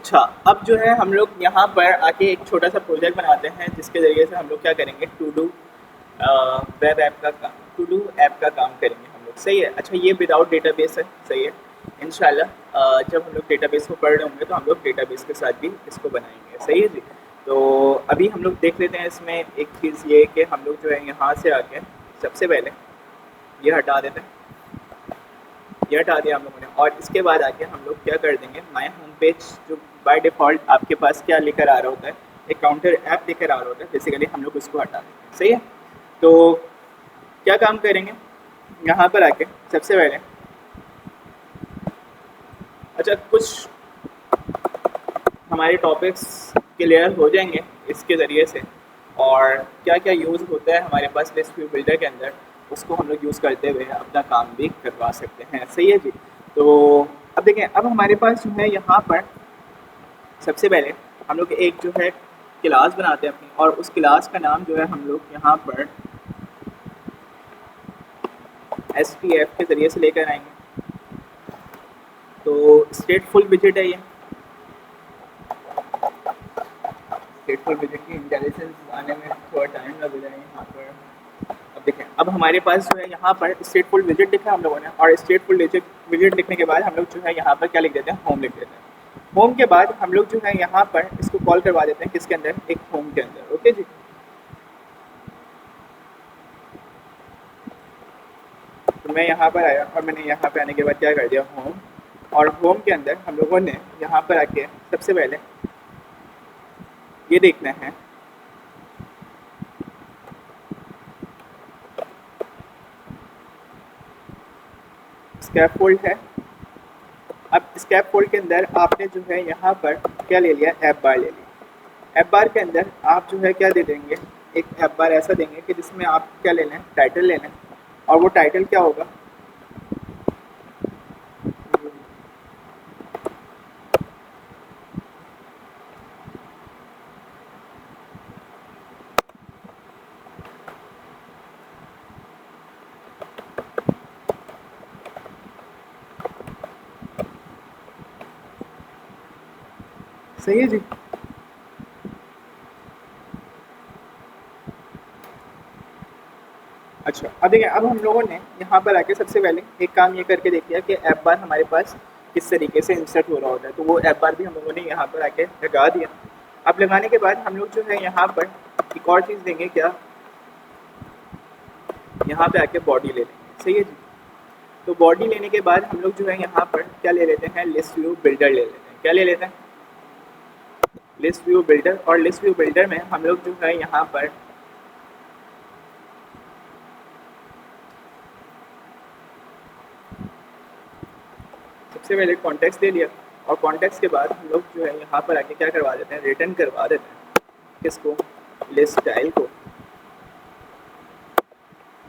अच्छा, अब जो है हम लोग यहाँ पर आके एक छोटा सा प्रोजेक्ट बनाते हैं जिसके ज़रिए से हम लोग क्या करेंगे, टू डू वेब ऐप का काम, टू डू ऐप का काम करेंगे हम लोग। सही है। अच्छा, ये विदाउट डेटाबेस है। सही है। इंशाल्लाह जब हम लोग डेटाबेस को पढ़ रहे होंगे तो हम लोग डेटाबेस के साथ भी इसको बनाएंगे। सही है जी। तो अभी हम लोग देख लेते हैं इसमें एक चीज़ ये कि हम लोग जो है यहाँ से आके सबसे पहले ये हटा देते हैं, ये हटा दिया हम लोगों ने। और इसके बाद आके हम लोग क्या कर देंगे, माय होम पेज जो बाय डिफ़ॉल्ट आपके पास क्या लेकर आ रहा होता है, एक काउंटर ऐप लेकर आ रहा होता है, बेसिकली हम लोग उसको हटा देंगे। सही है। तो क्या काम करेंगे यहाँ पर आके सबसे पहले, अच्छा कुछ हमारे टॉपिक्स क्लियर हो जाएंगे इसके ज़रिए से, और क्या क्या यूज़ होता है हमारे पास लिस्ट व्यू बिल्डर के अंदर, उसको हम लोग यूज़ करते हुए अपना काम भी करवा सकते हैं। सही है जी। तो अब देखें, अब हमारे पास जो है यहाँ पर सबसे पहले हम लोग एक जो है क्लास बनाते हैं अपनी, और उस क्लास का नाम जो है हम लोग यहाँ पर SPF के ज़रिए से लेकर आएंगे। तो स्टेटफुल विजिट है ये, स्टेटफुल विजिट की इंटेलिजेंस आने में थोड़ा टाइम लगेगा यहाँ पर। अब देखें, अब हमारे पास जो है यहाँ पर स्टेटफुल विजिट लिखा हम लोगों ने, और स्टेटफुल विजिट लिखने के बाद हम लोग जो है यहाँ पर क्या लिख देते हैं, होम लिख देते हैं। होम के बाद हम लोग जो है यहाँ पर इसको कॉल करवा देते हैं किसके अंदर, एक होम के अंदर। ओके जी। तो मैं यहाँ पर आया और मैंने यहाँ पे आने के बाद क्या कर दिया, होम। और होम के अंदर हम लोगों ने यहाँ पर आके सबसे पहले ये देखना है स्कैफोल्ड है। अब स्कैफोल्ड के अंदर आपने जो है यहाँ पर क्या ले लिया, ऐप बार ले लिया। ऐप बार के अंदर आप जो है क्या दे देंगे, एक ऐप बार ऐसा देंगे कि जिसमें आप क्या ले लें, टाइटल ले लें। और वो टाइटल क्या होगा, सही है जी। अच्छा, अब देखिए, अब हम लोगों ने यहाँ पर आके सबसे पहले एक काम ये करके देख लिया कि ऐप बार हमारे पास किस तरीके से इंसर्ट हो रहा होता है। तो वो ऐप बार भी हम लोगों ने यहाँ पर आके लगा दिया। अब लगाने के बाद हम लोग जो है यहाँ पर एक और चीज़ देंगे, क्या, यहाँ पे आके बॉडी ले लेंगे। सही है जी। तो बॉडी लेने के बाद हम लोग जो है यहाँ पर क्या ले लेते हैं, लिस्ट व्यू बिल्डर ले लेते हैं। क्या ले लेते हैं, लिस्ट व्यू बिल्डर। और लिस्ट व्यू बिल्डर में हम लोग जो है यहाँ पर सबसे पहले कॉन्टेक्स्ट ले लिया, और कॉन्टेक्स्ट के बाद हम लोग जो है यहाँ पर आके क्या करवा देते हैं, रिटर्न करवा देते हैं किसको, लिस्ट स्टाइल को।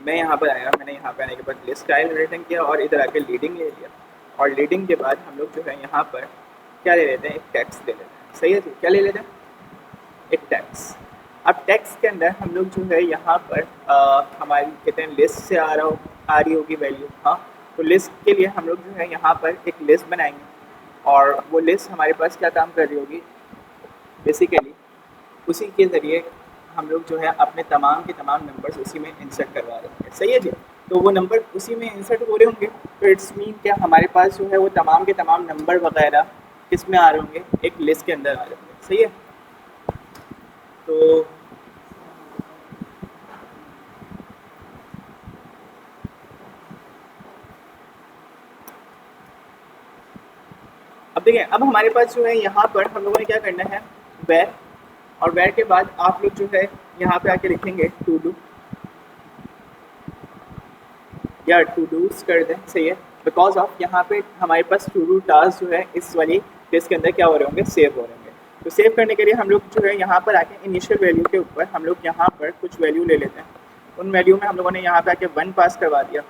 मैं यहाँ पर आया, मैंने यहाँ पर आने के बाद लिस्ट स्टाइल रिटर्न किया, और इधर आके लीडिंग ले लिया। और लीडिंग के बाद हम लोग जो है यहाँ पर क्या ले लेते हैं, एक टैक्स ले लेते हैं। सही है जी। क्या ले लेते हैं, एक टैक्स। अब टैक्स के अंदर हम लोग जो है यहाँ पर हमारी कहते हैं लिस्ट से आ रही होगी वैल्यू। हाँ, तो लिस्ट के लिए हम लोग जो है यहाँ पर एक लिस्ट बनाएंगे, और वो लिस्ट हमारे पास क्या काम कर रही होगी, बेसिकली उसी के ज़रिए हम लोग जो है अपने तमाम के तमाम नंबर्स उसी में इंसर्ट करवा देंगे। सही है जी। तो वो नंबर उसी में इंसर्ट हो रहे होंगे, तो इट्स मीन क्या, हमारे पास जो है वो तमाम के तमाम नंबर वगैरह किस में आ रहे होंगे, एक लिस्ट के अंदर आ रहे होंगे। सही है। तो अब देखिए, अब हमारे पास जो है यहाँ पर हम लोगों ने क्या करना है, वेर। और वेर के बाद आप लोग जो है यहाँ पे आके लिखेंगे टू डू, या टू डूज कर दें। सही है। बिकॉज ऑफ यहाँ पे हमारे पास टू डू टास्क जो है इस वाली केस के अंदर क्या हो रहे होंगे, सेव हो रहे होंगे। तो सेव करने के लिए हम लोग जो है यहाँ पर आके इनिशियल वैल्यू के ऊपर हम लोग यहाँ पर कुछ वैल्यू ले लेते हैं। उन वैल्यू में हम लोगों ने यहाँ पे आके 1 पास करवा दिया,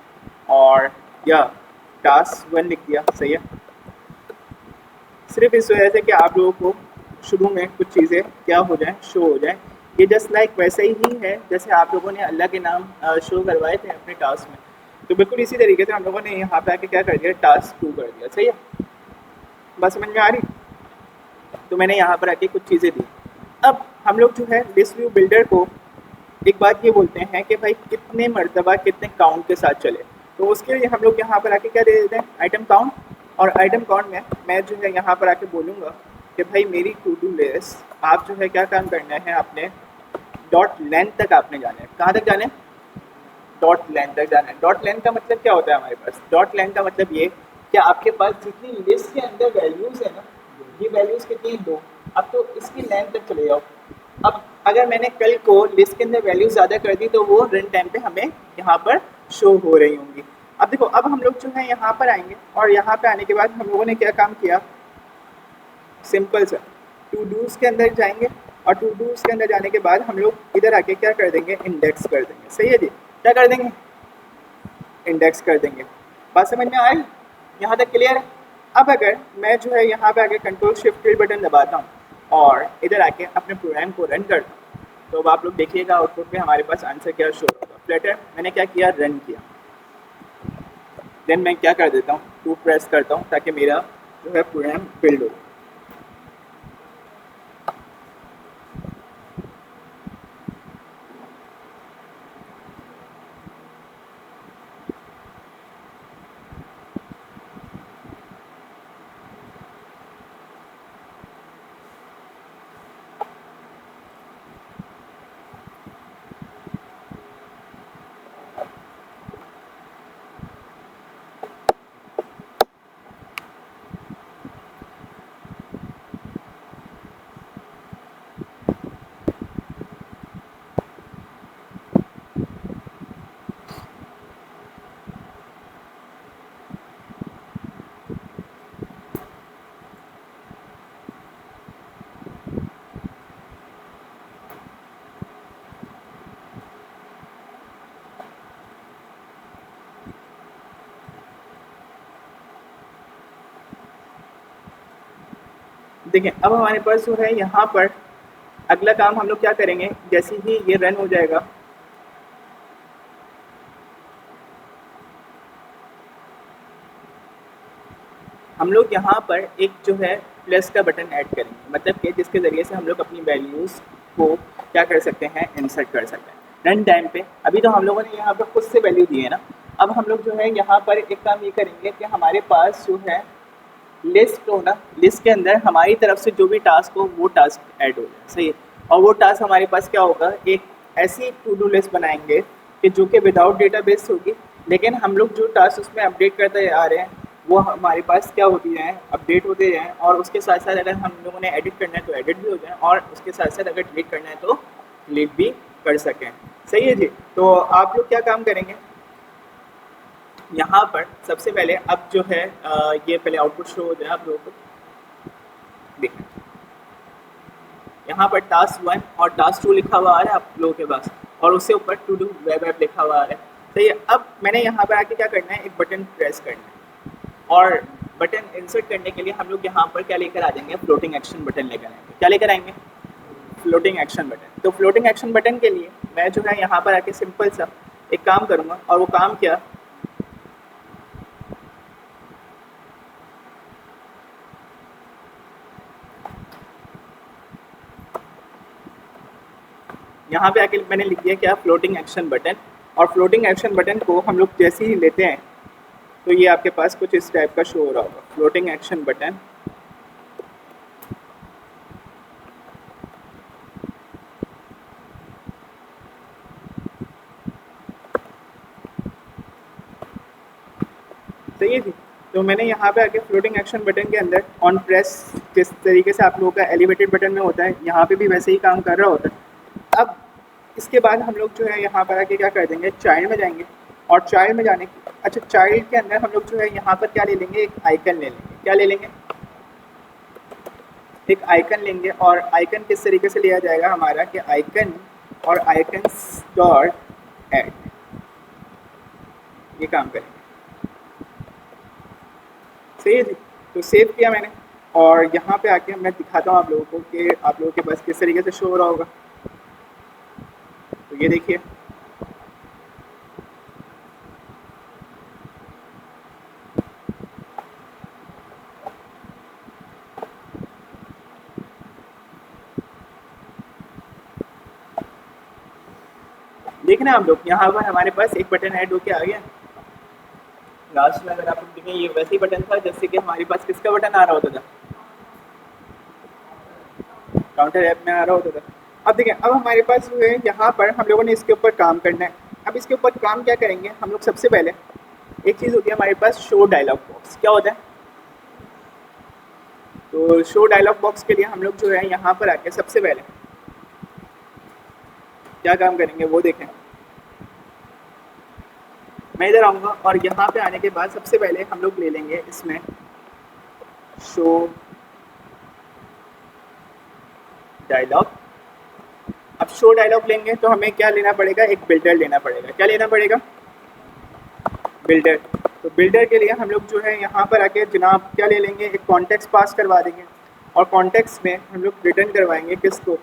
और या टास्क 1 लिख दिया। सही है। सिर्फ इस वजह से कि आप लोगों को शुरू में कुछ चीज़ें क्या हो जाएं, शो हो जाएं। ये जस्ट लाइक वैसे ही है जैसे आप लोगों ने अल्लाह के नाम शो करवाए थे अपने टास्क में। तो बिल्कुल इसी तरीके से हम लोगों ने यहाँ पे आके क्या कर दिया, टास्क 2 कर दिया। सही है। बस समझ में आ रही। तो मैंने यहाँ पर आके कुछ चीज़ें दी। अब हम लोग जो है लिस्ट व्यू बिल्डर को एक बात ये बोलते हैं कि भाई कितने मर्तबा कितने काउंट के साथ चले, तो उसके लिए हम लोग यहाँ पर आके क्या दे देते हैं, आइटम काउंट। और आइटम काउंट में मैं जो है यहाँ पर आके बोलूँगा कि भाई मेरी टू डू लिस्ट आप जो है क्या काम करना है, आपने डॉट लेंथ तक आपने जाना है। कहाँ तक जाना है? डॉट लेंथ तक जाना है। डॉट लेंथ का मतलब क्या होता है हमारे पास? डॉट लेंथ का मतलब ये कि आपके पास जितनी लिस्ट के अंदर वैल्यूज़ है ना, ये वैल्यूज़ कितनी है? 2। अब तो इसकी लेंथ तक चले जाओ। अब अगर मैंने कल को लिस्ट के अंदर वैल्यू ज़्यादा कर दी तो वो रन टाइम पे हमें यहाँ पर शो हो रही होंगी। अब देखो, अब हम लोग जो है यहाँ पर आएंगे और यहाँ पे आने के बाद हम लोगों ने क्या काम किया, सिंपल सा टू डूज़ के अंदर जाएंगे और टू डूज़ के अंदर जाने के बाद हम लोग इधर आके क्या कर देंगे, इंडेक्स कर देंगे। सही है जी, क्या कर देंगे? इंडेक्स कर देंगे। बात समझ में आई? यहाँ तक क्लियर है? अब अगर मैं जो है यहाँ पे आके कंट्रोल शिफ्ट टिल्ड बटन दबाता हूँ और इधर आके अपने प्रोग्राम को रन करता हूँ, तो अब आप लोग देखिएगा आउटपुट में हमारे पास आंसर क्या शो होगा। फ्लटर मैंने क्या किया, रन किया। देन मैं क्या कर देता हूँ, 2 प्रेस करता हूँ ताकि मेरा जो है प्रोग्राम बिल्ड हो। देखिए अब हमारे पास जो है यहाँ पर अगला काम हम लोग क्या करेंगे, जैसे ही ये रन हो जाएगा हम लोग यहाँ पर एक जो है प्लस का बटन ऐड करेंगे, मतलब कि जिसके ज़रिए से हम लोग अपनी वैल्यूज़ को क्या कर सकते हैं, इंसर्ट कर सकते हैं रन टाइम पे। अभी तो हम लोगों ने यहाँ पर खुद से वैल्यू दी है ना, अब हम लोग जो है यहाँ पर एक काम ये करेंगे कि हमारे पास जो है लिस्ट हो ना, लिस्ट के अंदर हमारी तरफ से जो भी टास्क हो वो टास्क ऐड हो जाए। सही है? और वो टास्क हमारे पास क्या होगा, एक ऐसी टू डू लिस्ट बनाएंगे कि जो कि विदाउट डेटाबेस होगी, लेकिन हम लोग जो टास्क उसमें अपडेट करते आ रहे हैं वो हमारे पास क्या होती जाएँ, अपडेट होते जाएँ। और उसके साथ साथ अगर हम लोगों ने एडिट करना है तो एडिट भी हो जाए, और उसके साथ साथ अगर डिलीट करना है तो डिलीट भी कर सकें। सही है जी? तो आप लोग क्या काम करेंगे, यहाँ पर सबसे पहले अब जो है ये पहले आउटपुट शो हो जाए आप लोगों को। देखें यहाँ पर टास्क 1 और टास्क 2 लिखा हुआ आ रहा है आप लोगों के पास, और उससे ऊपर टू डू वेब ऐप लिखा हुआ आ रहा है। सही है? अब मैंने यहाँ पर आके क्या करना है, एक बटन प्रेस करना है, और बटन इंसर्ट करने के लिए हम लोग यहाँ पर क्या लेकर आ जाएंगे, फ्लोटिंग एक्शन बटन लेकर आएंगे। क्या लेकर आएंगे? Floating action button. तो फ्लोटिंग एक्शन बटन के लिए मैं जो है यहाँ पर आके सिंपल सा एक काम करूँगा, और वो काम क्या, यहाँ पे आके मैंने लिख दिया क्या, फ्लोटिंग एक्शन बटन। और फ्लोटिंग एक्शन बटन को हम लोग जैसे ही लेते हैं तो ये आपके पास कुछ इस टाइप का शो हो रहा होगा, फ्लोटिंग एक्शन बटन। सही है जी? तो मैंने यहाँ पे आके फ्लोटिंग एक्शन बटन के अंदर ऑन प्रेस जिस तरीके से आप लोगों का एलिवेटेड बटन में होता है, यहाँ पे भी वैसे ही काम कर रहा होता है। अब इसके बाद हम लोग जो है यहाँ पर आके क्या कर देंगे, चाइल्ड में जाएंगे, और चाइल्ड में जाने अच्छा चाइल्ड के अंदर हम लोग जो है यहाँ पर क्या ले लेंगे, एक आइकन ले लेंगे। क्या ले लेंगे? एक आइकन लेंगे। और आइकन किस तरीके से लिया जाएगा हमारा, कि आइकन और आइकन्स डॉट ऐड, ये काम करेंगे। सही है जी? तो सेव किया मैंने, और यहाँ पे आके मैं दिखाता हूँ आप लोगों को कि आप लोगों के पास किस तरीके से शो हो रहा होगा। तो ये देखिए, देखना आप लोग यहाँ पर हमारे पास एक बटन ऐड होके आ गया। लास्ट में अगर आप देखें ये वैसे ही बटन था जैसे कि हमारे पास किसका बटन आ रहा होता था, काउंटर ऐप में आ रहा होता था। अब देखें अब हमारे पास जो है यहाँ पर हम लोगों ने इसके ऊपर काम करना है। अब इसके ऊपर काम क्या करेंगे हम लोग, सबसे पहले एक चीज़ होती है हमारे पास शो डायलॉग बॉक्स। क्या होता है, तो शो डायलॉग बॉक्स के लिए हम लोग जो है यहाँ पर आके सबसे पहले क्या काम करेंगे वो देखें। मैं इधर आऊँगा और यहाँ पे आने के बाद सबसे पहले हम लोग ले लेंगे इसमें शो डायलॉग। अब शो डायलॉग लेंगे तो हमें क्या लेना पड़ेगा, एक बिल्डर लेना पड़ेगा। क्या लेना पड़ेगा, बिल्डर। तो बिल्डर के लिए हम लोग जो है यहाँ पर आके जनाब क्या ले लेंगे, एक कॉन्टेक्स्ट पास करवा देंगे और कॉन्टेक्स्ट में हम लोग रिटर्न करवाएंगे किसको,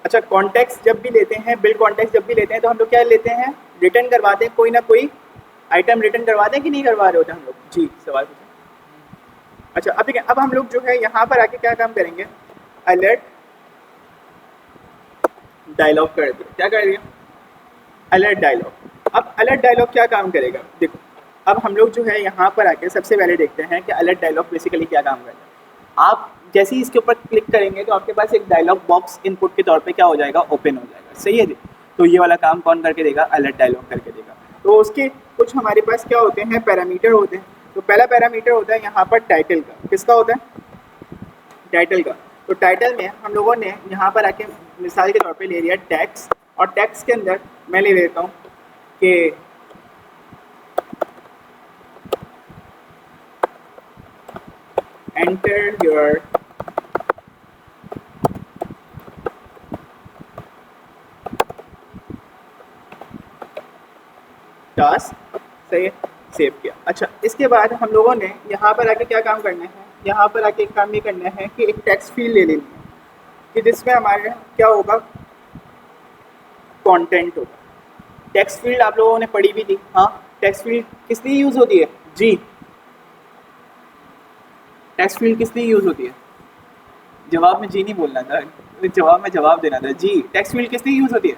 अच्छा कॉन्टेक्स्ट जब भी लेते हैं, बिल्ड कॉन्टेक्स्ट जब भी लेते हैं तो हम लोग क्या लेते हैं, रिटर्न करवाते हैं कोई ना कोई आइटम रिटर्न करवाते हैं कि नहीं करवा रहे होते हम लोग। जी सवाल पूछें। अच्छा अब देखिए अब हम लोग जो है यहाँ पर आके क्या काम करेंगे, अलर्ट डायलॉग कर दिया। क्या कर दिया, अलर्ट डायलॉग। अब अलर्ट डायलॉग क्या काम करेगा, देखो अब हम लोग जो है यहाँ पर आके सबसे पहले देखते हैं कि अलर्ट डायलॉग बेसिकली क्या काम करता है। आप जैसे ही इसके ऊपर क्लिक करेंगे तो आपके पास एक डायलॉग बॉक्स इनपुट के तौर पे क्या हो जाएगा, ओपन हो जाएगा। सही है जी। तो ये वाला काम कौन करके देगा, अलर्ट डायलॉग करके देगा। तो उसके कुछ हमारे पास क्या होते हैं, पैरामीटर होते हैं। तो पहला पैरामीटर होता है यहाँ पर टाइटल का। किसका होता है, टाइटल का। तो टाइटल में हम लोगों ने यहाँ पर आके मिसाल के तौर पे ले लिया टैक्स, और टैक्स के अंदर मैं ले लेता हूँ कि एंटर योर टास्क। सही है, सेव किया। अच्छा इसके बाद हम लोगों ने यहाँ पर आके क्या काम करना है, यहाँ पर आके एक काम ये करना है कि एक टेक्स्ट फील्ड ले लेनी है कि जिसमें हमारे क्या होगा, कंटेंट होगा। टेक्स्ट फील्ड आप लोगों ने पढ़ी भी थी। हाँ, टेक्स्ट फील्ड किस लिए यूज़ होती है जी, टेक्स्ट फील्ड किस लिए यूज़ होती है, जवाब में जी नहीं बोलना था, जवाब में जवाब देना था। जी टेक्स्ट फील्ड किस लिए यूज़ होती है,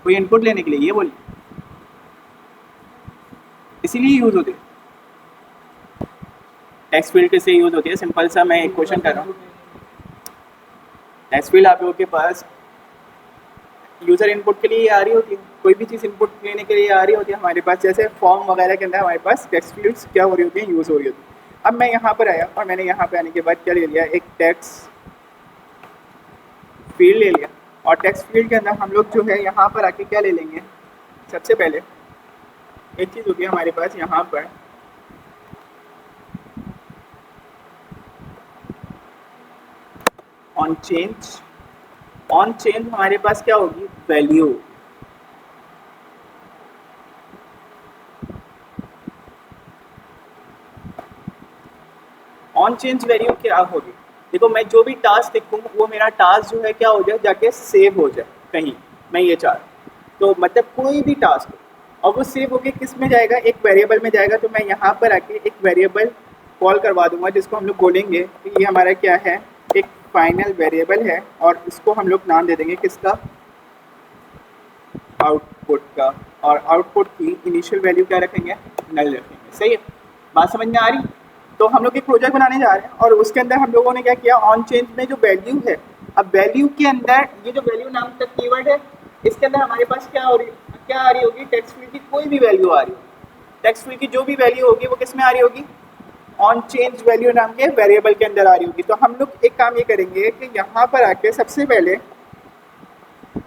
कोई इनपुट लेने के लिए, ये बोलिए, इसीलिए यूज़ होती है। टेक्स्ट फील्ड किससे यूज़ होती है, सिंपल सा मैं एक क्वेश्चन कर रहा हूँ। टेक्स्ट फील्ड आप लोगों के पास यूज़र इनपुट के लिए आ रही होती है, कोई भी चीज़ इनपुट लेने के लिए आ रही होती है हमारे पास, जैसे फॉर्म वगैरह के अंदर हमारे पास टेक्स्ट फील्ड्स क्या हो रही होती हैं, यूज़ हो रही होती है। अब मैं यहाँ पर आया और मैंने यहाँ पे आने के बाद क्या ले लिया, एक टेक्स्ट फील्ड ले लिया। और टेक्स्ट फील्ड के अंदर हम लोग जो है यहाँ पर आके क्या ले लेंगे, सबसे पहले एक चीज़ होती है हमारे पास यहाँ पर ऑन चेंज। ऑन चेंज हमारे पास क्या होगी, वैल्यू। ऑन चेंज वैल्यू क्या होगी, देखो मैं जो भी टास्क लिखूँ वो मेरा टास्क जो है क्या हो जाए, जाके सेव हो जाए कहीं, मैं ये चाह रहा हूँ। तो मतलब कोई भी टास्क और वो सेव होके किस में जाएगा, एक वेरिएबल में जाएगा। तो मैं यहाँ पर आके एक वेरिएबल कॉल करवा दूंगा जिसको हम लोग बोलेंगे कि ये हमारा क्या है, एक फाइनल वेरिएबल है, और इसको हम लोग नाम दे देंगे किसका, आउटपुट का। और आउटपुट की इनिशियल वैल्यू क्या रखेंगे, नल रखेंगे। सही है, बात समझ में आ रही। तो हम लोग एक प्रोजेक्ट बनाने जा रहे हैं और उसके अंदर हम लोगों ने क्या किया, ऑन चेंज में जो वैल्यू है, अब वैल्यू के अंदर ये जो वैल्यू नाम का कीवर्ड है, इसके अंदर हमारे पास क्या हो रही, क्या आ रही होगी, टेक्स्ट फील्ड की कोई भी वैल्यू आ रही होगी। टेक्स्ट फील्ड की जो भी वैल्यू होगी वो किस में आ रही होगी, ऑन चेंज वैल्यू नाम के वेरिएबल के अंदर आ रही होगी। तो हम लोग एक काम ये करेंगे कि यहाँ पर आके सबसे पहले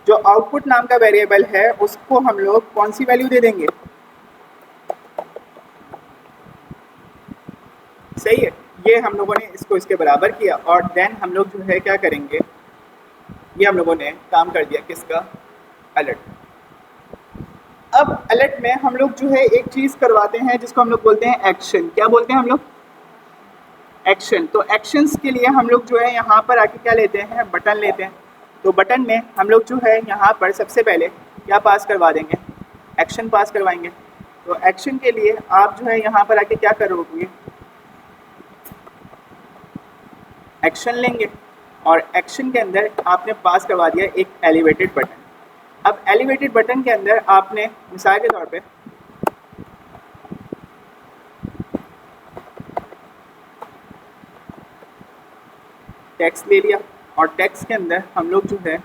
जो आउटपुट नाम का वेरिएबल है उसको हम लोग कौन सी वैल्यू दे देंगे, सही है, ये हम लोगों ने इसको इसके बराबर किया। और देन हम लोग जो है क्या करेंगे, ये हम लोगों ने काम कर दिया किसका, अलर्ट। अब अलर्ट में हम लोग जो है एक चीज़ करवाते हैं जिसको हम लोग बोलते हैं एक्शन। क्या बोलते हैं हम लोग, एक्शन। तो एक्शंस के लिए हम लोग जो है यहाँ पर आके क्या लेते हैं, बटन लेते हैं। तो बटन में हम लोग जो है यहाँ पर सबसे पहले क्या पास करवा देंगे, एक्शन पास करवाएंगे। तो एक्शन के लिए आप जो है यहाँ पर आके क्या करोगे, एक्शन लेंगे और एक्शन के अंदर आपने पास करवा दिया एक एलिवेटेड बटन। अब एलिवेटेड बटन के अंदर आपने मिसाल के तौर पे टेक्स्ट ले लिया और टेक्स्ट के अंदर हम लोग जो है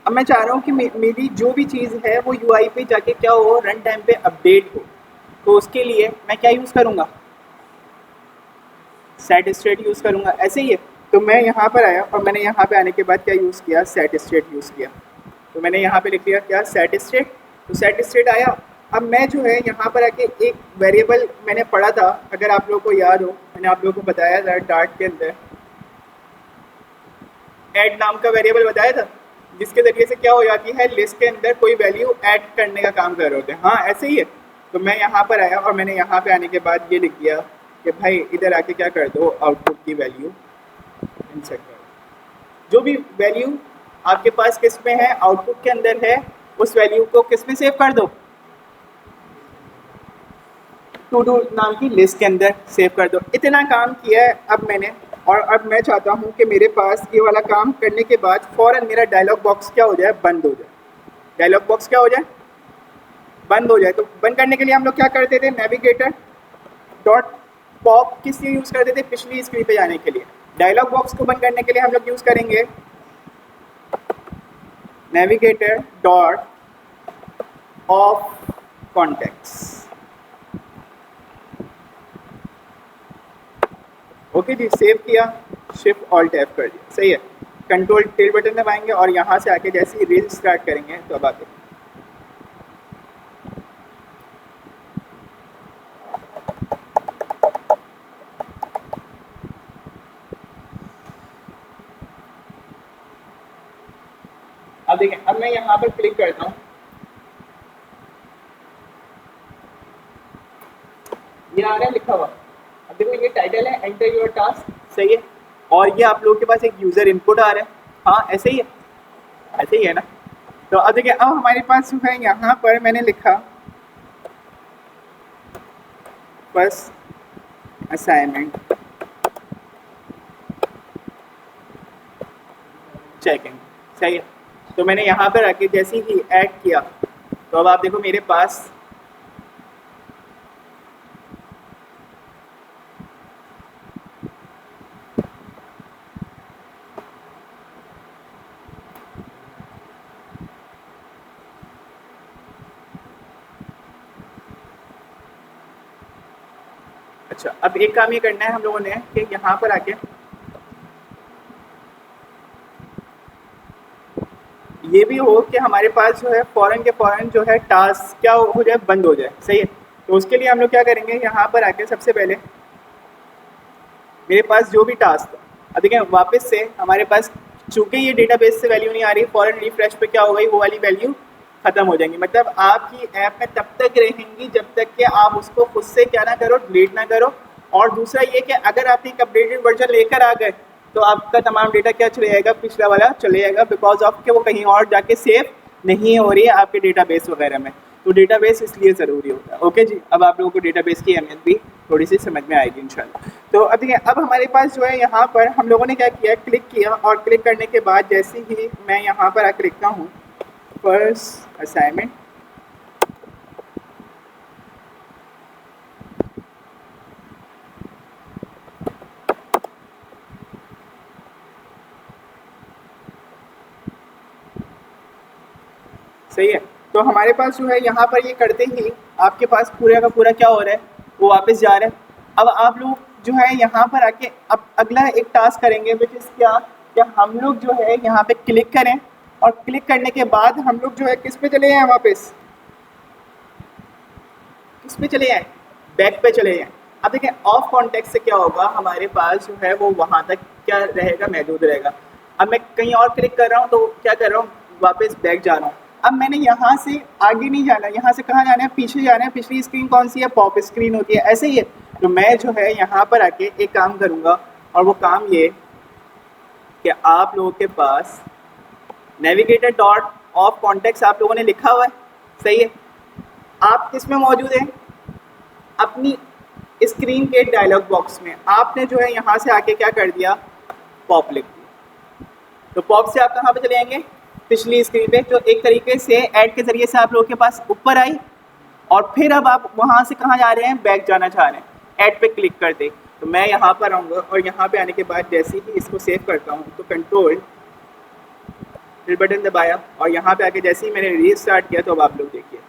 अब मैं चाह रहा हूँ कि मेरी जो भी चीज़ है वो यूआई पे जाके क्या हो, रन टाइम पे अपडेट हो। तो उसके लिए मैं क्या यूज़ करूँगा, सेट स्टेट यूज़ करूँगा, ऐसे ही है। तो मैं यहाँ पर आया और मैंने यहाँ पे आने के बाद क्या यूज़ किया, सेट स्टेट यूज़ किया। तो मैंने यहाँ पे लिख लिया क्या, सेट स्टेट। तो सेट स्टेट आया। अब मैं जो है यहाँ पर आके एक वेरिएबल मैंने पढ़ा था, अगर आप लोगों को याद हो, मैंने आप लोगों को बताया था डार्ट के अंदर ऐड नाम का वेरिएबल बताया था, जिसके ज़रिए से क्या हो जाती है, लिस्ट के अंदर कोई वैल्यू ऐड करने का काम कर रहे होते हैं। हाँ ऐसे ही है। तो मैं यहाँ पर आया और मैंने यहाँ पे आने के बाद ये लिख दिया कि भाई इधर आके क्या कर दो, आउटपुट की वैल्यू इंसर्ट करो। जो भी वैल्यू आपके पास किस में है, आउटपुट के अंदर है, उस वैल्यू को किस में सेव कर दो, टू डू नाम की लिस्ट के अंदर सेव कर दो। इतना काम किया है अब मैंने, और अब मैं चाहता हूँ कि मेरे पास ये वाला काम करने के बाद फ़ौरन मेरा डायलॉग बॉक्स क्या हो जाए, बंद हो जाए। डायलॉग बॉक्स क्या हो जाए, बंद हो जाए। तो बंद करने के लिए हम लोग क्या करते थे, नेविगेटर डॉट पॉप किस लिए यूज़ करते थे, पिछली स्क्रीन पे जाने के लिए। डायलॉग बॉक्स को बंद करने के लिए हम लोग यूज़ करेंगे navigator dot of contacts. Okay जी, सेव किया, शिफ्ट ऑल्ट टैप कर दिया, सही है। कंट्रोल टिल बटन दबाएंगे और यहाँ से आके जैसे ही रील स्टार्ट करेंगे तो अब आते अब देखें, अब मैं यहाँ पर क्लिक करता हूँ, ये आ रहा है लिखा हुआ। अब देखो ये टाइटल है एंटर योर टास्क, सही है। और ये आप लोगों के पास एक यूज़र इनपुट आ रहा है, हाँ ऐसे ही है, ऐसे ही है ना। तो अब देखिए, अब हमारे पास जो है यहाँ पर मैंने लिखा फर्स्ट असाइनमेंट चेकिंग, सही है। तो मैंने यहाँ पर आके जैसे ही ऐड किया तो अब आप देखो मेरे पास अच्छा, अब एक काम ये करना है हम लोगों ने कि यहाँ पर आके ये भी हो कि हमारे पास जो है फ़ौरन के फ़ौरन जो है टास्क क्या हो जाए, बंद हो जाए, सही है। तो उसके लिए हम लोग क्या करेंगे, यहाँ पर आके सबसे पहले मेरे पास जो भी टास्क था, अब देखें वापस से हमारे पास चूँकि ये डेटाबेस से वैल्यू नहीं आ रही, फ़ौरन रिफ्रेश पे क्या हो गई, वो वाली वैल्यू ख़त्म हो जाएंगी। मतलब आपकी ऐप में तब तक रहेंगी जब तक कि आप उसको खुद से क्या ना करो, डिलीट ना करो। और दूसरा ये कि अगर आप एक अपडेटेड वर्जन लेकर आ गए तो आपका तमाम डेटा क्या चले जाएगा, पिछला वाला चले जाएगा, बिकॉज ऑफ के वो कहीं और जाके सेव नहीं हो रही है आपके डेटाबेस वगैरह में। तो डेटाबेस इसलिए ज़रूरी होता है। ओके जी, अब आप लोगों को डेटाबेस की अहमियत भी थोड़ी सी समझ में आएगी इंशाल्लाह। तो अब देखिए, अब हमारे पास जो है यहाँ पर हम लोगों ने क्या किया, क्लिक किया और क्लिक करने के बाद जैसे ही मैं यहाँ पर आकर लिखता हूँ फर्स्ट असाइनमेंट, सही है। तो हमारे पास जो है यहाँ पर ये करते ही आपके पास पूरा का पूरा क्या हो रहा है, वो वापस जा रहा है। अब आप लोग जो है यहाँ पर आके अब अगला एक टास्क करेंगे, विच इज़ क्या हम लोग जो है यहाँ पे क्लिक करें और क्लिक करने के बाद हम लोग जो है किस पे चले जाएँ, वापस किस पे चले जाएँ, बैक पे चले जाएँ। अब देखिए ऑफ कॉन्टेक्स्ट से क्या होगा, हमारे पास जो है वो वहाँ तक क्या रहेगा, महदूद रहेगा। अब मैं कहीं और क्लिक कर रहा हूँ तो क्या कर रहा हूँ, वापस बैक जा रहा हूँ। अब मैंने यहाँ से आगे नहीं जाना, यहाँ से कहाँ जाना है, पीछे जाना है। पिछली स्क्रीन कौन सी है, पॉप स्क्रीन होती है, ऐसे ही है। तो मैं जो है यहाँ पर आके एक काम करूँगा, और वो काम ये कि आप लोगों के पास नेविगेटर डॉट ऑफ कॉन्टेक्स्ट आप लोगों ने लिखा हुआ है, सही है। आप किसमें मौजूद हैं, अपनी स्क्रीन के डायलॉग बॉक्स में। आपने जो है यहाँ से आके क्या कर दिया, पॉप लिख दिया। तो पॉप से आप कहाँ पे चले जाएंगे, पिछली स्क्रीन पे, जो एक तरीके से ऐड के ज़रिए से आप लोगों के पास ऊपर आई। और फिर अब आप वहाँ से कहाँ जा रहे हैं, बैक जाना चाह रहे हैं, ऐड पे क्लिक कर दे। तो मैं यहाँ पर आऊँगा, और यहाँ पे आने के बाद जैसे ही इसको सेव करता हूँ तो कंट्रोल बटन दबाया, और यहाँ पे आके जैसे ही मैंने रीस्टार्ट किया, तो अब आप लोग देखिए,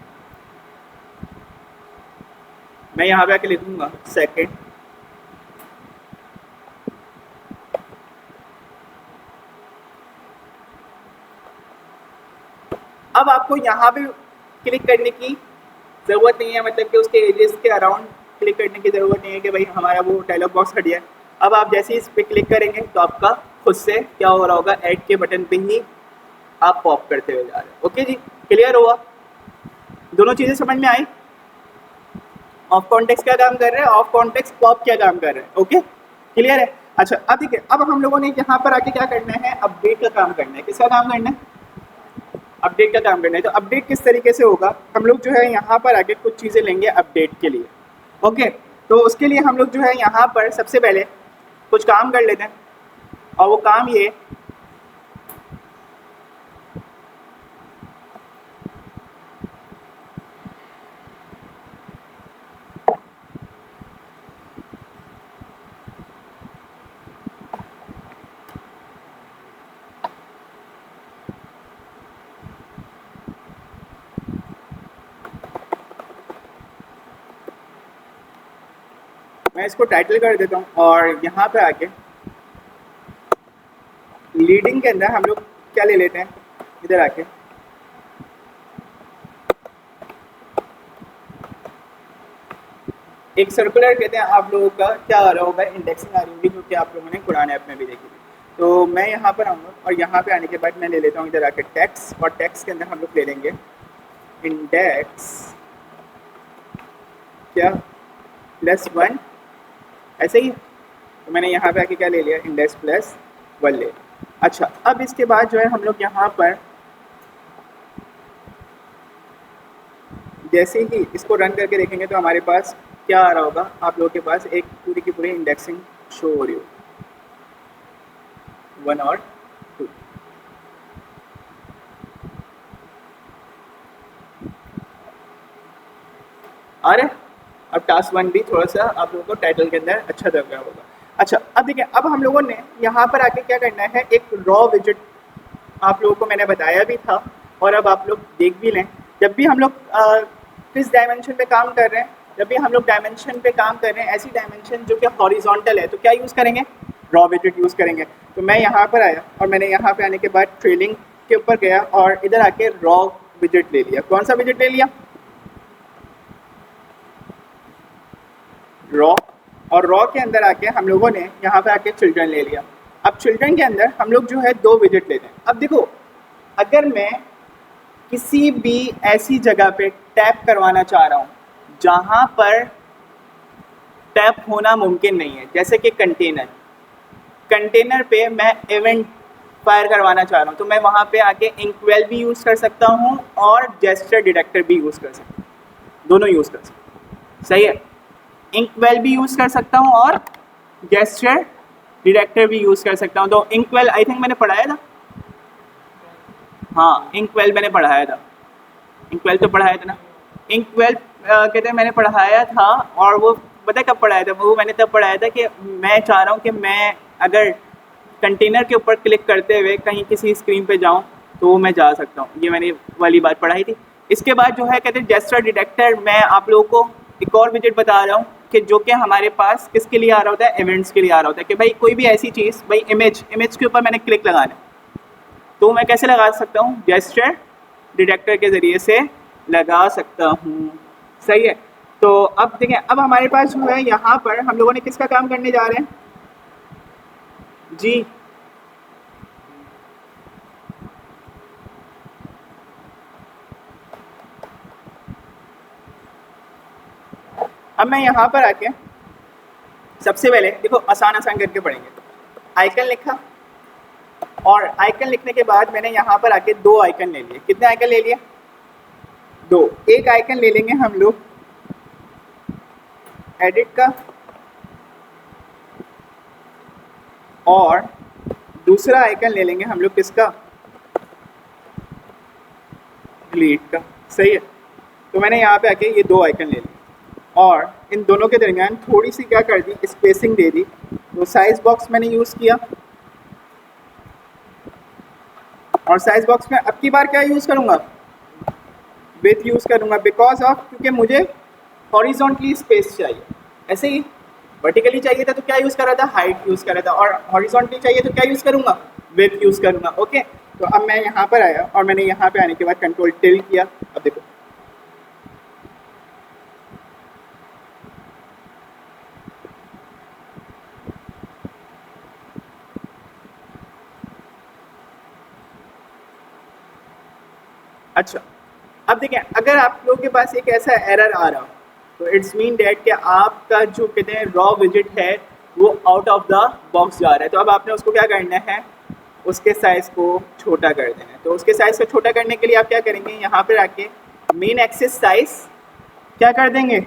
मैं यहाँ पे आके लिखूँगा सेकेंड, अब आपको यहाँ पे क्लिक करने की ज़रूरत नहीं है, मतलब कि उसके एजेस के अराउंड क्लिक करने की ज़रूरत नहीं है कि भाई हमारा वो डायलॉग बॉक्स हट गया। अब आप जैसे ही इस पर क्लिक करेंगे तो आपका खुद से क्या हो रहा होगा, ऐड के बटन पे ही आप पॉप करते हुए जा रहे हैं। ओके जी, क्लियर हुआ, दोनों चीज़ें समझ में आई। ऑफ कॉन्टेक्स्ट क्या काम कर रहे हैं, ऑफ कॉन्टेक्स्ट पॉप क्या काम कर रहे हैं। ओके, क्लियर है। अच्छा, अब देखिए, अब हम लोगों ने यहाँ पर आके क्या करना है, अपडेट का काम करना है। किसका काम करना है, अपडेट का काम करना है। तो अपडेट किस तरीके से होगा, हम लोग जो है यहाँ पर आगे कुछ चीज़ें लेंगे अपडेट के लिए। ओके, तो उसके लिए हम लोग जो है यहाँ पर सबसे पहले कुछ काम कर लेते हैं, और वो काम ये, मैं इसको टाइटल कर देता हूँ, और यहाँ पे आके लीडिंग के अंदर हम लोग क्या ले लेते हैं, इधर आके एक सर्कुलर कहते हैं, आप लोगों का क्या आ रहा होगा, इंडेक्सिंग आ रही होगी, जो कि आप लोगों ने कुरान ऐप में भी देखी थी। तो मैं यहाँ पर आऊँगा, और यहाँ पे आने के बाद मैं ले लेता हूँ इधर आके टेक्स्ट, और टेक्स्ट के अंदर हम लोग ले लेंगे इंडेक्स क्या +1, ऐसे ही। तो मैंने यहाँ पे आके क्या ले लिया, इंडेक्स +1 ले। अच्छा, अब इसके बाद जो है हम लोग यहाँ पर जैसे ही इसको रन करके देखेंगे तो हमारे पास क्या आ रहा होगा, आप लोगों के पास एक पूरी की पूरी इंडेक्सिंग शो हो रही होगी, 1 और 2। अरे अब टास्क 1 भी थोड़ा सा आप लोगों को टाइटल के अंदर अच्छा लग रहा होगा। अच्छा, अब देखिए, अब हम लोगों ने यहाँ पर आके क्या करना है, एक रॉ विजिट आप लोगों को मैंने बताया भी था, और अब आप लोग देख भी लें। जब भी हम लोग किस डायमेंशन पे काम कर रहे हैं, जब भी हम लोग डायमेंशन पे काम कर रहे हैं, ऐसी डायमेंशन जो कि हॉरिजॉन्टल है, तो क्या यूज़ करेंगे, रॉ विजिट यूज़ करेंगे। तो मैं यहाँ पर आया, और मैंने यहाँ पे आने के बाद ट्रेलिंग के ऊपर गया, और इधर आके रॉ विजिट ले लिया। कौन सा विजिट ले लिया, रॉ। और रॉ के अंदर आके हम लोगों ने यहाँ पे आके चिल्ड्रन ले लिया। अब चिल्ड्रन के अंदर हम लोग जो है 2 विजिट लेते हैं। अब देखो, अगर मैं किसी भी ऐसी जगह पे टैप करवाना चाह रहा हूँ जहाँ पर टैप होना मुमकिन नहीं है, जैसे कि कंटेनर पे मैं इवेंट फायर करवाना चाह रहा हूँ, तो मैं वहाँ पे आके इंक्वेल भी यूज़ कर सकता हूँ और जेस्चर डिटेक्टर भी यूज़ कर सकता हूँ, दोनों यूज़ कर सकता हूँ। सही है, इंक्वेल भी यूज़ कर सकता हूँ और जेस्चर डिटेक्टर भी यूज़ कर सकता हूँ। तो इंक्वेल आई थिंक मैंने पढ़ाया था, हाँ इंक्वेल मैंने पढ़ाया था, इंक्वेल तो पढ़ाया था ना, इंक्वेल कहते हैं मैंने पढ़ाया था। और वो पता कब पढ़ाया था, वो मैंने तब पढ़ाया था कि मैं चाह रहा हूँ कि मैं अगर कंटेनर के ऊपर क्लिक करते हुए कहीं किसी स्क्रीन पे जाऊँ तो वो मैं जा सकता हूँ, ये मैंने वाली बात पढ़ाई थी। इसके बाद जो है कहते हैं जेस्चर डिटेक्टर, मैं आप लोगों को एक और विजिट बता रहा हूँ कि जो कि हमारे पास किसके लिए आ रहा होता है, इवेंट्स के लिए आ रहा होता है। कि भाई कोई भी ऐसी चीज़, भाई इमेज के ऊपर मैंने क्लिक लगाना है, तो मैं कैसे लगा सकता हूँ, जेस्चर डिटेक्टर के ज़रिए से लगा सकता हूँ। सही है, तो अब देखें, अब हमारे पास जो है यहाँ पर हम लोगों ने किसका काम करने जा रहे हैं जी, अब मैं यहाँ पर आके सबसे पहले देखो आसान आसान करके पढ़ेंगे। आइकन लिखा और आइकन लिखने के बाद मैंने यहाँ पर आके 2 आइकन ले लिए। कितने आइकन ले लिए? 2। एक आइकन ले लेंगे हम लोग एडिट का और दूसरा आइकन ले लेंगे हम लोग किसका? डिलीट का। सही है। तो मैंने यहाँ पे आके ये 2 आइकन ले लिए और इन दोनों के दरमियान थोड़ी सी क्या कर दी, स्पेसिंग दे दी। तो साइज बॉक्स मैंने यूज़ किया और साइज बॉक्स में अब की बार क्या यूज़ करूँगा? विथ यूज़ करूँगा बिकॉज ऑफ, क्योंकि मुझे हॉरिजॉन्टली स्पेस चाहिए। ऐसे ही वर्टिकली चाहिए था तो क्या यूज़ कर रहा था? हाइट यूज़ कर रहा था। और हॉरिजॉन्टली चाहिए तो क्या यूज़ करूँगा? विथ यूज़ करूँगा। ओके, तो अब मैं यहाँ पर आया और मैंने यहाँ पे आने के बाद कंट्रोल टिल्ट किया। अब देखो अच्छा, अब देखें अगर आप लोगों के पास एक ऐसा एरर आ रहा तो इट्स मीन डैट कि आपका जो कहते हैं रॉ विजिट है वो आउट ऑफ द बॉक्स जा रहा है। तो अब आपने उसको क्या करना है? उसके साइज़ को छोटा कर देना है। तो उसके साइज़ को छोटा करने के लिए आप क्या करेंगे? यहाँ पर आके मेन एक्सिस साइज क्या कर देंगे?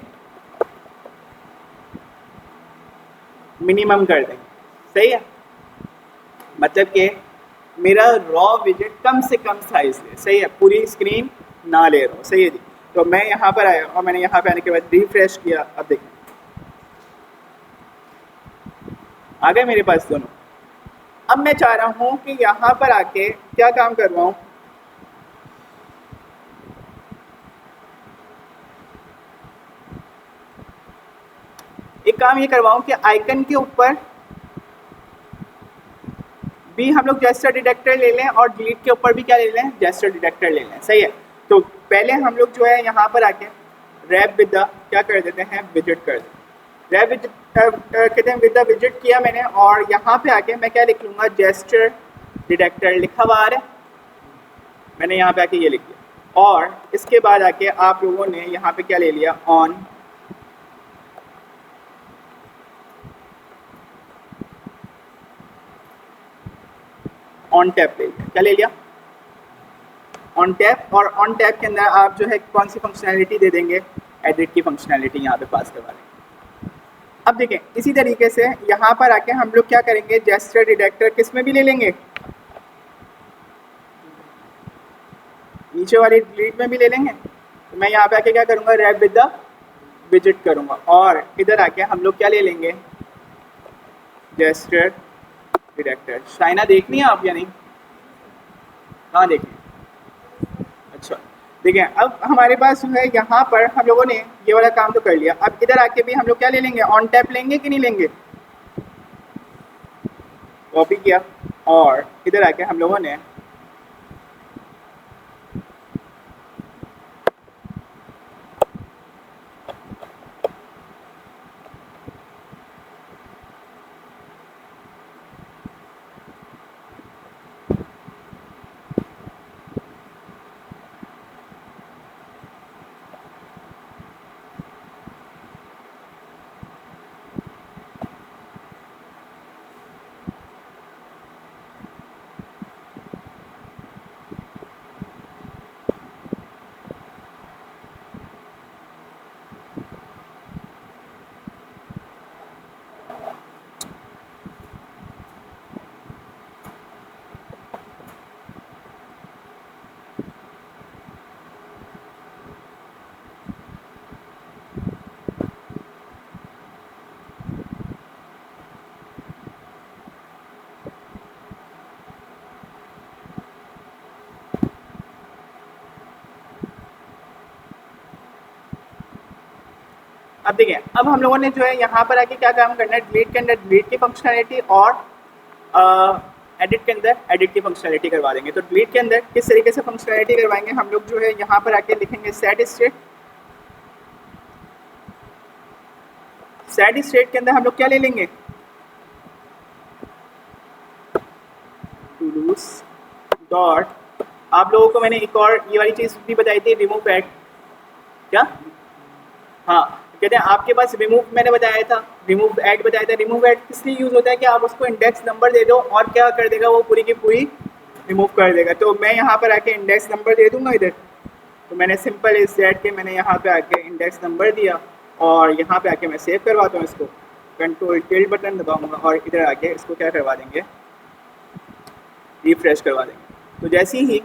मिनिमम कर देंगे। सही है, मतलब कि मेरा रॉ विजिट कम से कम साइज ले। सही है, पूरी स्क्रीन ना ले रहा हूँ। सही है जी। तो मैं यहाँ पर आया और मैंने यहाँ पे आने के बाद रिफ्रेश किया। अब देखिए आ गए मेरे पास दोनों। अब मैं चाह रहा हूँ कि यहाँ पर आके क्या काम करवाऊँ? एक काम ये करवाऊँ कि आइकन के ऊपर भी हम लोग जेस्चर डिटेक्टर ले लें और डिलीट के ऊपर भी क्या ले लें? जेस्चर डिटेक्टर ले लें। सही है। तो पहले हम लोग जो है यहाँ पर आके रैप विद द क्या कर देते हैं? विजिट कर देते हैं। रैप विद कहते हैं विद द विजिट किया मैंने और यहाँ पे आके मैं क्या लिख लूँगा? जेस्चर डिटेक्टर लिखा हुआ आ रहा है, मैंने यहाँ पे आके ये लिख दिया। और इसके बाद आके आप लोगों ने यहाँ पे क्या ले लिया? ऑन टैप ले लिया। क्या ले लिया? On tap. और ऑन टैप के अंदर आप जो है कौन सी फंक्शनैलिटी दे देंगे? एडिट की फंक्शनैलिटी यहाँ पे पास करवा देंगे। अब देखें इसी तरीके से यहाँ पर आके हम लोग क्या करेंगे? जेस्चर डिटेक्टर किस में भी ले लेंगे? नीचे वाली डिलीट में भी ले लेंगे। तो मैं यहाँ पे आके क्या करूँगा? रैप विद द विजिट करूँगा और इधर आके हम लोग क्या ले लेंगे? Gesture detector. चाइना देखनी है आप या नहीं? कहाँ देखनी? अच्छा देखिए, अब हमारे पास जो है यहाँ पर हम लोगों ने ये वाला काम तो कर लिया। अब इधर आके भी हम लोग क्या ले लेंगे? ऑन टैप लेंगे कि नहीं लेंगे? कॉपी किया और इधर आके हम लोगों ने अब देखिए, अब हम लोगों ने जो है यहाँ पर आके क्या काम करना है? डिलीट के अंदर डिलीट की फंक्शनैलिटी और एडिट के अंदर एडिट की फंक्शनैलिटी करवा देंगे। तो डिलीट के अंदर किस तरीके से फंक्शनैलिटी करवाएंगे? हम लोग जो है यहाँ पर आके लिखेंगे सेट स्टेट। सेट स्टेट के अंदर हम लोग क्या ले लेंगे? टू डूज डॉट, आप लोगों को मैंने एक और ये वाली चीज़ भी बताई थी, रिमूव एट। क्या? हाँ, कहते हैं आपके पास रिमूव मैंने बताया था, रिमूव ऐड बताया था। रिमूव ऐड किस लिए यूज़ होता है कि आप उसको इंडेक्स नंबर दे दो और क्या कर देगा वो पूरी की पूरी रिमूव कर देगा। तो मैं यहाँ पर आके इंडेक्स नंबर दे दूँगा इधर, तो मैंने सिंपल इस सेट के मैंने यहाँ पे आके इंडेक्स नंबर दिया और यहाँ पे आके मैं सेव करवाता हूँ इसको, कंट्रोल टिल्ड बटन दबाऊँगा और इधर आके इसको क्या करवा देंगे, रिफ्रेश करवा देंगे। तो जैसे ही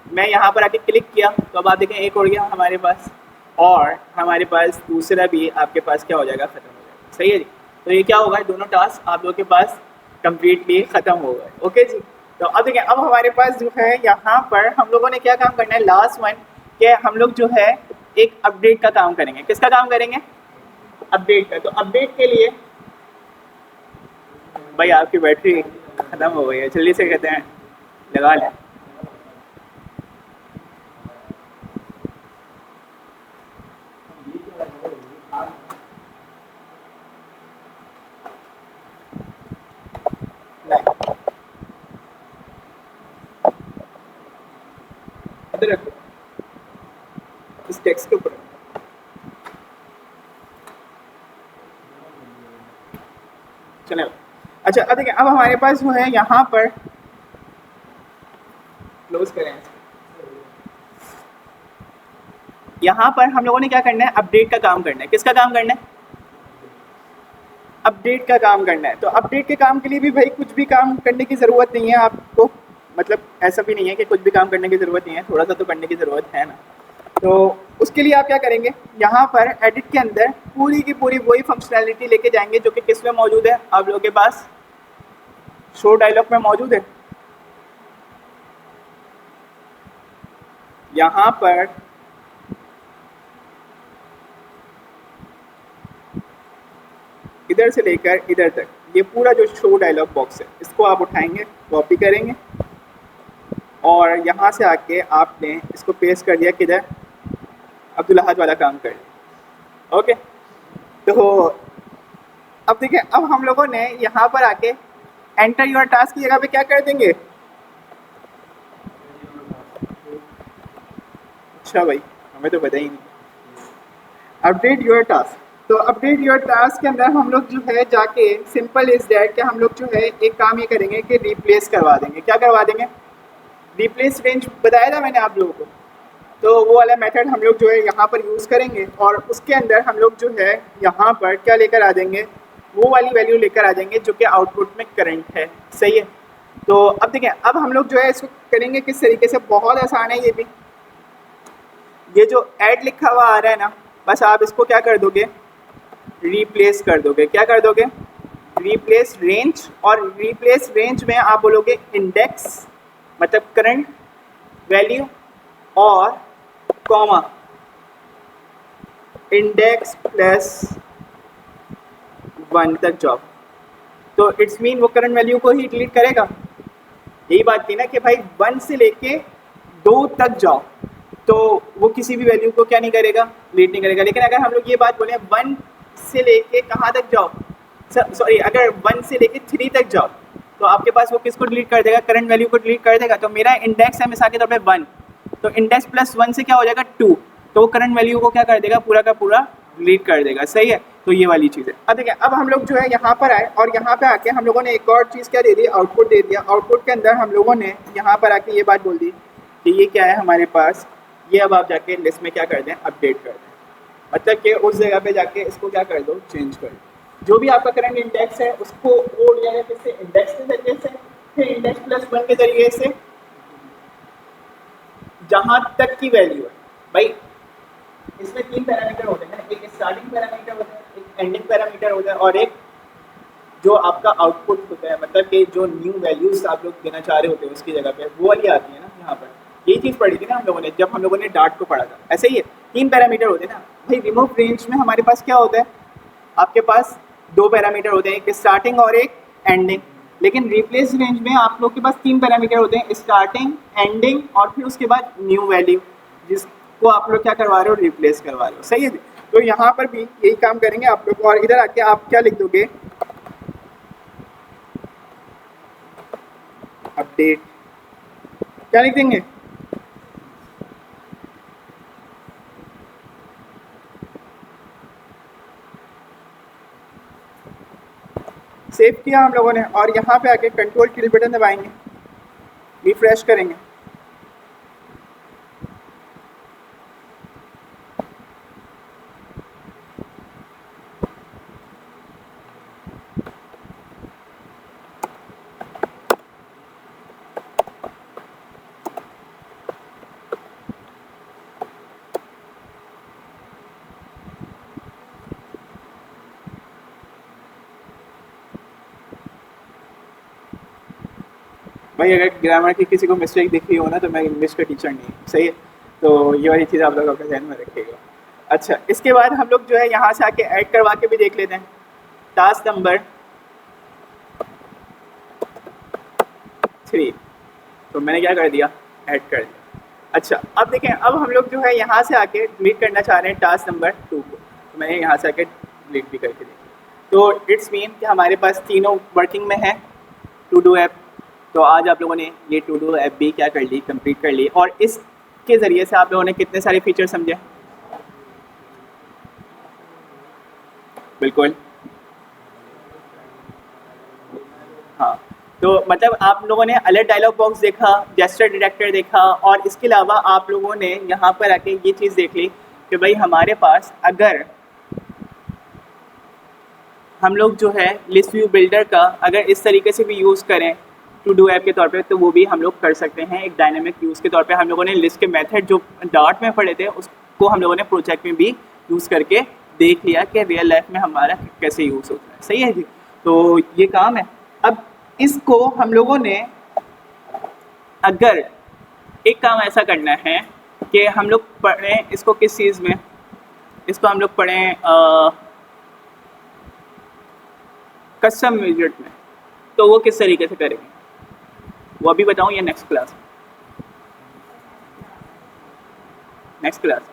मैं यहाँ पर आके क्लिक किया तो अब आप देखें एक हो गया हमारे पास, और हमारे पास दूसरा भी आपके पास क्या हो जाएगा, ख़त्म हो जाएगा। सही है जी। तो ये क्या होगा, दोनों टास्क आप लोगों के पास कम्प्लीटली ख़त्म हो गए। ओके जी। तो अब देखें, अब हमारे पास जो है यहाँ पर हम लोगों ने क्या काम करना है, लास्ट वन कि हम लोग जो है एक अपडेट का काम करेंगे। किसका काम करेंगे, अपडेट का। तो अपडेट के लिए भाई आपकी बैटरी ख़त्म हो गई है, जल्दी से कहते हैं लगा लें। इधर रखो, इस टेक्स्ट के ऊपर। चले, अच्छा अब देखिए, अब हमारे पास जो है यहाँ पर क्लोज करें, यहाँ पर हम लोगों ने क्या करना है, अपडेट का काम करना है। किसका काम करना है, अपडेट का काम करना है। तो अपडेट के काम के लिए भी भाई कुछ भी काम करने की ज़रूरत नहीं है आपको, मतलब ऐसा भी नहीं है कि कुछ भी काम करने की ज़रूरत नहीं है, थोड़ा सा तो करने की ज़रूरत है ना। तो उसके लिए आप क्या करेंगे, यहाँ पर एडिट के अंदर पूरी की पूरी वही फंक्शनैलिटी लेके जाएंगे जो कि किस में मौजूद है, आप लोगों के पास शो डायलॉग में मौजूद है। यहाँ पर इधर से लेकर इधर तक ये पूरा जो शो डायलॉग बॉक्स है, इसको आप उठाएंगे, कॉपी करेंगे और यहाँ से आके आपने इसको पेस्ट कर दिया किधर, अब्दुल अहद वाला काम कर दिया। ओके, तो अब देखिए, अब हम लोगों ने यहाँ पर आके एंटर योर टास्क की जगह पे क्या कर देंगे, अच्छा भाई हमें तो पता ही नहीं, अपडेट योर टास्क। तो अपडेट योर टास्क के अंदर हम लोग जो है जाके सिंपल इज दैट कि हम लोग जो है एक काम ये करेंगे कि रिप्लेस करवा देंगे। क्या करवा देंगे, रिप्लेस रेंज बताया था मैंने आप लोगों को, तो वो वाला मेथड हम लोग जो है यहाँ पर यूज़ करेंगे और उसके अंदर हम लोग जो है यहाँ पर क्या लेकर आ देंगे, वो वाली वैल्यू लेकर आ जाएंगे जो कि आउटपुट में करंट है। सही है। तो अब देखें, अब हम लोग जो है इसको करेंगे किस तरीके से, बहुत आसान है ये भी। ये जो ऐड लिखा हुआ आ रहा है ना, बस आप इसको क्या कर दोगे, रिप्लेस कर दोगे। क्या कर दोगे, रिप्लेस रेंज, और रिप्लेस रेंज में आप बोलोगे इंडेक्स मतलब करंट वैल्यू और कॉमा इंडेक्स प्लस 1 तक जाओ। तो इट्स मीन वो करंट वैल्यू को ही डिलीट करेगा। यही बात थी ना कि भाई 1 से लेके 2 तक जाओ तो वो किसी भी वैल्यू को क्या नहीं करेगा, डिलीट नहीं करेगा। लेकिन अगर हम लोग ये बात बोले 1 से लेके कहाँ तक जाओ, सॉरी अगर 1 से लेके 3 तक जाओ तो आपके पास वो किसको डिलीट कर देगा, करंट वैल्यू को डिलीट कर देगा। तो मेरा इंडेक्स है मिसाल के तौर पे 1, तो इंडेक्स प्लस 1 से क्या हो जाएगा 2, तो वो करंट वैल्यू को क्या कर देगा, पूरा का पूरा डिलीट कर देगा। सही है। तो ये वाली चीज़ है। अब देखिए, अब हम लोग जो है यहाँ पर आए और यहाँ पे आके हम लोगों ने एक और चीज़ क्या दे दी, आउटपुट दे दिया। आउटपुट के अंदर हम लोगों ने यहाँ पर आके ये बात बोल दी कि ये क्या है हमारे पास, ये अब आप जाके लिस्ट में क्या कर दें, अपडेट कर दें। मतलब कि उस जगह पे जाके इसको क्या कर दो, चेंज कर दो। जो भी आपका करंट इंडेक्स है उसको वो जाएगा किससे, इंडेक्स के जरिए से, फिर इंडेक्स प्लस 1 के जरिए से जहाँ तक की वैल्यू है। भाई इसमें 3 पैरामीटर होते हैं, एक स्टार्टिंग पैरामीटर होता है, एक एंडिंग पैरामीटर होता है और एक जो आपका आउटपुट होता है, मतलब कि जो न्यू वैल्यूज आप लोग देना चाह रहे होते हैं उसकी जगह पे वो वाली आती है ना। यहाँ पर यही चीज़ पढ़ी थी ना हम लोगों ने जब हम लोगों ने डार्ट को पढ़ा था। ऐसे ही है, 3 पैरामीटर होते हैं ना भाई। रिमूव रेंज में हमारे पास क्या होता है, आपके पास 2 पैरामीटर होते हैं, एक स्टार्टिंग और एक एंडिंग। लेकिन रिप्लेस रेंज में आप लोग के पास 3 पैरामीटर होते हैं, स्टार्टिंग, एंडिंग और फिर उसके बाद न्यू वैल्यू, जिसको आप लोग क्या करवा रहे हो, रिप्लेस करवा रहे हो। सही है। तो यहाँ पर भी यही काम करेंगे आप लोग। और इधर आके आप क्या लिख दोगे, अपडेट, क्या लिख देंगे, सेव किया हम लोगों ने और यहाँ पे आके कंट्रोल टिल बटन दबाएंगे, रिफ्रेश करेंगे। भाई अगर ग्रामर की किसी को मिस्टेक दिख रही हो ना तो मैं इंग्लिश का टीचर नहीं हूँ, सही है, तो ये वाली चीज़ आप लोग अपने ध्यान में रखिएगा। अच्छा, इसके बाद हम लोग जो है यहाँ से आके ऐड करवा के भी देख लेते हैं। टास्क नंबर 3, तो मैंने क्या कर दिया, ऐड कर दिया। अच्छा, अब देखें, अब हम लोग जो है यहाँ से आके डिलीट करना चाह रहे हैं टास्क नंबर 2 को, तो मैंने यहाँ से आके डिलीट भी करके देखा। तो इट्स मीन कि हमारे पास तीनों वर्किंग में है टू डू ऐप। तो आज आप लोगों ने ये टू डू ऐप भी क्या कर ली, कंप्लीट कर ली, और इसके ज़रिए से आप लोगों ने कितने सारे फीचर समझे। बिल्कुल, हाँ, तो मतलब आप लोगों ने अलर्ट डायलॉग बॉक्स देखा, जेस्चर डिटेक्टर देखा, और इसके अलावा आप लोगों ने यहाँ पर आके ये चीज़ देख ली कि भाई हमारे पास अगर हम लोग जो है लिस्ट व्यू बिल्डर का अगर इस तरीके से भी यूज़ करें टू डू ऐप के तौर पे, तो वो भी हम लोग कर सकते हैं एक डायनामिक यूज़ के तौर पे। हम लोगों ने लिस्ट के मेथड जो डार्ट में पढ़े थे उसको हम लोगों ने प्रोजेक्ट में भी यूज़ करके देख लिया कि रियल लाइफ में हमारा कैसे यूज़ होता है। सही है जी, तो ये काम है। अब इसको हम लोगों ने अगर एक काम ऐसा करना है कि हम लोग पढ़ें इसको किस चीज़ में, इसको हम लोग पढ़ें कस्टम विजेट में, तो वो किस तरीके से करेंगे वो अभी बताऊँ या नेक्स्ट क्लास? Next class.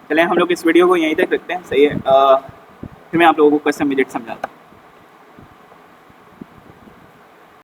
चलें हम लोग इस वीडियो को यहीं तक रखते हैं, सही है। फिर मैं आप लोगों को कस्टम विजेट समझाता हूँ।